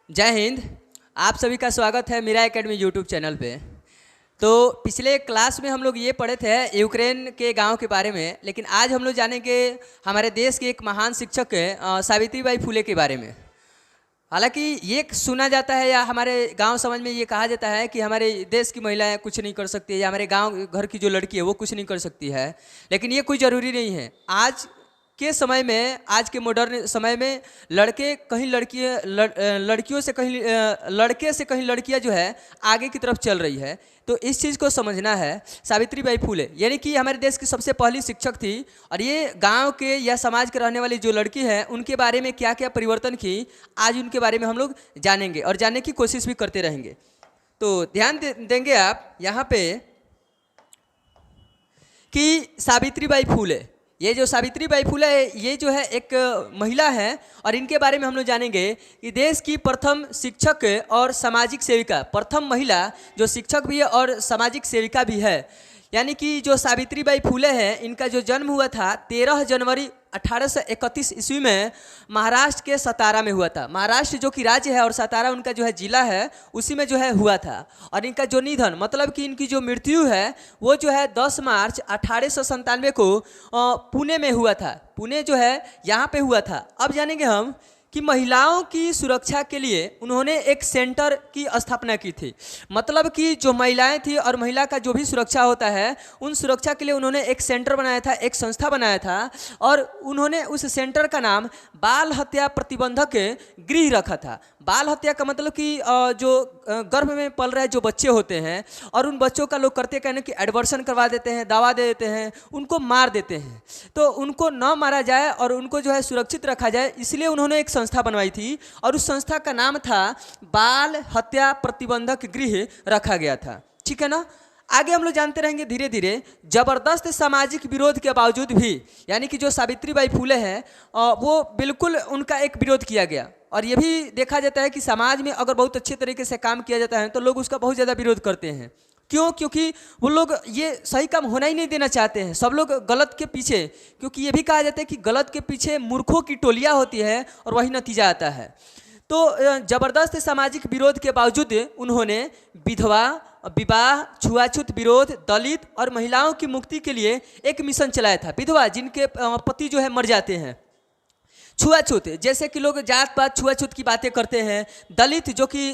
जय हिंद। आप सभी का स्वागत है मीरा एकेडमी यूट्यूब चैनल पे। तो पिछले क्लास में हम लोग ये पढ़े थे यूक्रेन के गांव के बारे में, लेकिन आज हम लोग जानेंगे हमारे देश के एक महान शिक्षक है सावित्रीबाई फुले के बारे में। हालांकि ये सुना जाता है या हमारे गांव समाज में ये कहा जाता है कि हमारे देश की महिलाएं कुछ नहीं कर सकती या हमारे गांव घर की जो लड़की है वो कुछ नहीं कर सकती है, लेकिन ये कोई ज़रूरी नहीं है। आज के समय में, आज के मॉडर्न समय में लड़के कहीं लड़कियों से कहीं लड़के से कहीं लड़कियां जो है आगे की तरफ चल रही है। तो इस चीज़ को समझना है। सावित्रीबाई फुले यानी कि हमारे देश की सबसे पहली शिक्षक थी, और ये गांव के या समाज के रहने वाली जो लड़की है उनके बारे में क्या क्या परिवर्तन की, आज उनके बारे में हम लोग जानेंगे और जानने की कोशिश भी करते रहेंगे। तो ध्यान देंगे आप यहाँ पे कि सावित्रीबाई फुले, ये जो सावित्रीबाई फुले है ये जो है एक महिला है, और इनके बारे में हम लोग जानेंगे कि देश की प्रथम शिक्षक और सामाजिक सेविका, प्रथम महिला जो शिक्षक भी है और सामाजिक सेविका भी है। यानी कि जो सावित्रीबाई फुले हैं इनका जो जन्म हुआ था 13 जनवरी 1831 ईस्वी में महाराष्ट्र के सतारा में हुआ था। महाराष्ट्र जो कि राज्य है और सतारा उनका जो है जिला है, उसी में जो है हुआ था। और इनका जो निधन मतलब कि इनकी जो मृत्यु है वो जो है 10 मार्च 1897 को पुणे में हुआ था। पुणे जो है यहाँ पे हुआ था। अब जानेंगे हम कि महिलाओं की सुरक्षा के लिए उन्होंने एक सेंटर की स्थापना की थी। मतलब कि जो महिलाएं थी और महिला का जो भी सुरक्षा होता है उन सुरक्षा के लिए उन्होंने एक सेंटर बनाया था, एक संस्था बनाया था, और उन्होंने उस सेंटर का नाम बाल हत्या प्रतिबंधक गृह रखा था। बाल हत्या का मतलब कि जो गर्भ में पल रहे जो बच्चे होते हैं और उन बच्चों का लोग करते कहने कि एडवर्सन करवा देते हैं, दवा दे देते हैं, उनको मार देते हैं। तो उनको न मारा जाए और उनको जो है सुरक्षित रखा जाए, इसलिए उन्होंने एक संस्था बनवाई थी और उस संस्था का नाम था बाल हत्या प्रतिबंधक गृह रखा गया था। ठीक है ना। आगे हम लोग जानते रहेंगे धीरे धीरे। जबरदस्त सामाजिक विरोध के बावजूद भी, यानी कि जो सावित्रीबाई फुले हैं वो बिल्कुल उनका एक विरोध किया गया। और ये भी देखा जाता है कि समाज में अगर बहुत अच्छे तरीके से काम किया जाता है तो लोग उसका बहुत ज़्यादा विरोध करते हैं। क्यों? क्योंकि वो लोग ये सही काम होना ही नहीं देना चाहते हैं। सब लोग गलत के पीछे, क्योंकि ये भी कहा जाता है कि गलत के पीछे मूर्खों की टोलियाँ होती है और वही नतीजा आता है। तो जबरदस्त सामाजिक विरोध के बावजूद उन्होंने विधवा, विवाह, छुआछूत विरोध, दलित और महिलाओं की मुक्ति के लिए एक मिशन चलाया था। विधवा जिनके पति जो है मर जाते हैं, छुआछूत जैसे कि लोग जात पात छुआछूत की बातें करते हैं, दलित जो कि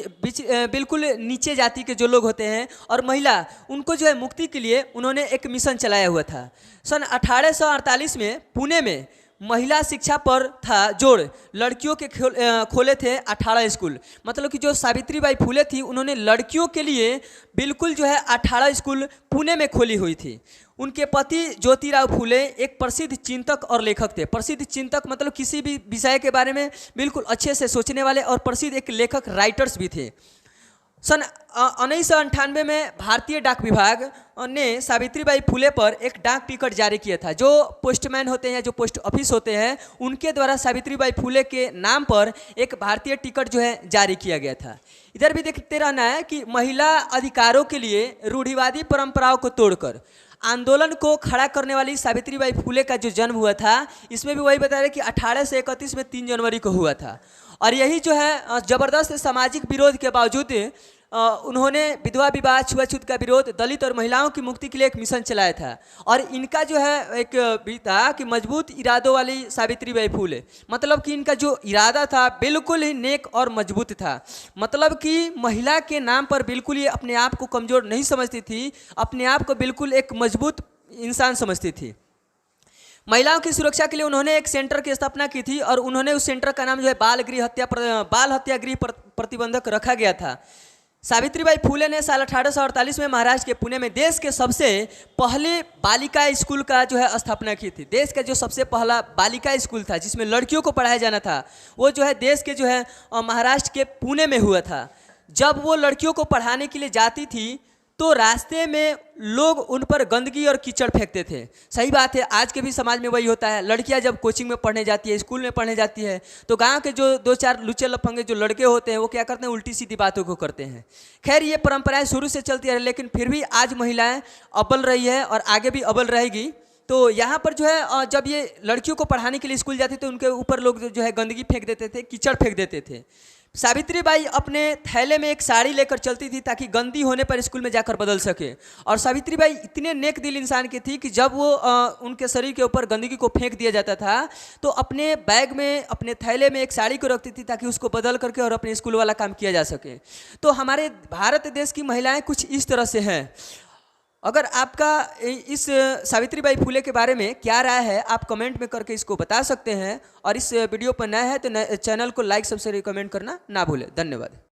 बिल्कुल नीचे जाति के जो लोग होते हैं, और महिला, उनको जो है मुक्ति के लिए उन्होंने एक मिशन चलाया हुआ था। सन 1848 में पुणे में महिला शिक्षा पर था जोड़। लड़कियों के खोले थे 18 स्कूल। मतलब कि जो सावित्रीबाई फुले थी उन्होंने लड़कियों के लिए बिल्कुल जो है 18 स्कूल पुणे में खोली हुई थी। उनके पति ज्योतिराव फुले एक प्रसिद्ध चिंतक और लेखक थे। प्रसिद्ध चिंतक मतलब किसी भी विषय के बारे में बिल्कुल अच्छे से सोचने वाले, और प्रसिद्ध एक लेखक, राइटर्स भी थे। सन 1998 में भारतीय डाक विभाग ने सावित्रीबाई फुले पर एक डाक टिकट जारी किया था। जो पोस्टमैन होते हैं, जो पोस्ट ऑफिस होते हैं, उनके द्वारा सावित्रीबाई फुले के नाम पर एक भारतीय टिकट जो है जारी किया गया था। इधर भी देखते रहना है कि महिला अधिकारों के लिए रूढ़िवादी परंपराओं को तोड़कर आंदोलन को खड़ा करने वाली सावित्रीबाई फुले का जो जन्म हुआ था, इसमें भी वही बता रहे कि 1831 में 3 जनवरी को हुआ था। और यही जो है जबरदस्त सामाजिक विरोध के बावजूद उन्होंने विधवा, विवाह, छुआछूत का विरोध, दलित और महिलाओं की मुक्ति के लिए एक मिशन चलाया था। और इनका जो है एक भी था कि मजबूत इरादों वाली सावित्रीबाई फुले, मतलब कि इनका जो इरादा था बिल्कुल ही नेक और मजबूत था। मतलब कि महिला के नाम पर बिल्कुल ही अपने आप को कमज़ोर नहीं समझती थी, अपने आप को बिल्कुल एक मजबूत इंसान समझती थी। महिलाओं की सुरक्षा के लिए उन्होंने एक सेंटर की स्थापना की थी, और उन्होंने उस सेंटर का नाम जो है बाल हत्या गृह प्रतिबंधक रखा गया था। सावित्रीबाई फुले ने साल 1848 में महाराष्ट्र के पुणे में देश के सबसे पहले बालिका स्कूल का जो है स्थापना की थी। देश का जो सबसे पहला बालिका स्कूल था जिसमें लड़कियों को पढ़ाया जाना था, वो जो है देश के जो है महाराष्ट्र के पुणे में हुआ था। जब वो लड़कियों को पढ़ाने के लिए जाती थी तो रास्ते में लोग उन पर गंदगी और कीचड़ फेंकते थे। सही बात है, आज के भी समाज में वही होता है। लड़कियां जब कोचिंग में पढ़ने जाती है, स्कूल में पढ़ने जाती है, तो गांव के जो 2-4 लुच्चे लफंगे जो लड़के होते हैं वो क्या करते हैं, उल्टी सीधी बातों को करते हैं। खैर, ये परंपराएं शुरू से चलती है, लेकिन फिर भी आज महिलाएं अव्वल रही है और आगे भी अव्वल रहेगी। तो यहाँ पर जो है जब ये लड़कियों को पढ़ाने के लिए स्कूल जाते थे, उनके ऊपर लोग जो है गंदगी फेंक देते थे, कीचड़ फेंक देते थे। सावित्रीबाई अपने थैले में एक साड़ी लेकर चलती थी ताकि गंदी होने पर स्कूल में जाकर बदल सके। और सावित्रीबाई इतने नेक दिल इंसान की थी कि जब वो उनके शरीर के ऊपर गंदगी को फेंक दिया जाता था तो अपने बैग में, अपने थैले में एक साड़ी को रखती थी ताकि उसको बदल करके और अपने स्कूल वाला काम किया जा सके। तो हमारे भारत देश की महिलाएं कुछ इस तरह से हैं। अगर आपका इस सावित्रीबाई फुले के बारे में क्या राय है, आप कमेंट में करके इसको बता सकते हैं। और इस वीडियो पर नया है तो चैनल को लाइक, सब्सक्राइब, कमेंट करना ना भूलें। धन्यवाद।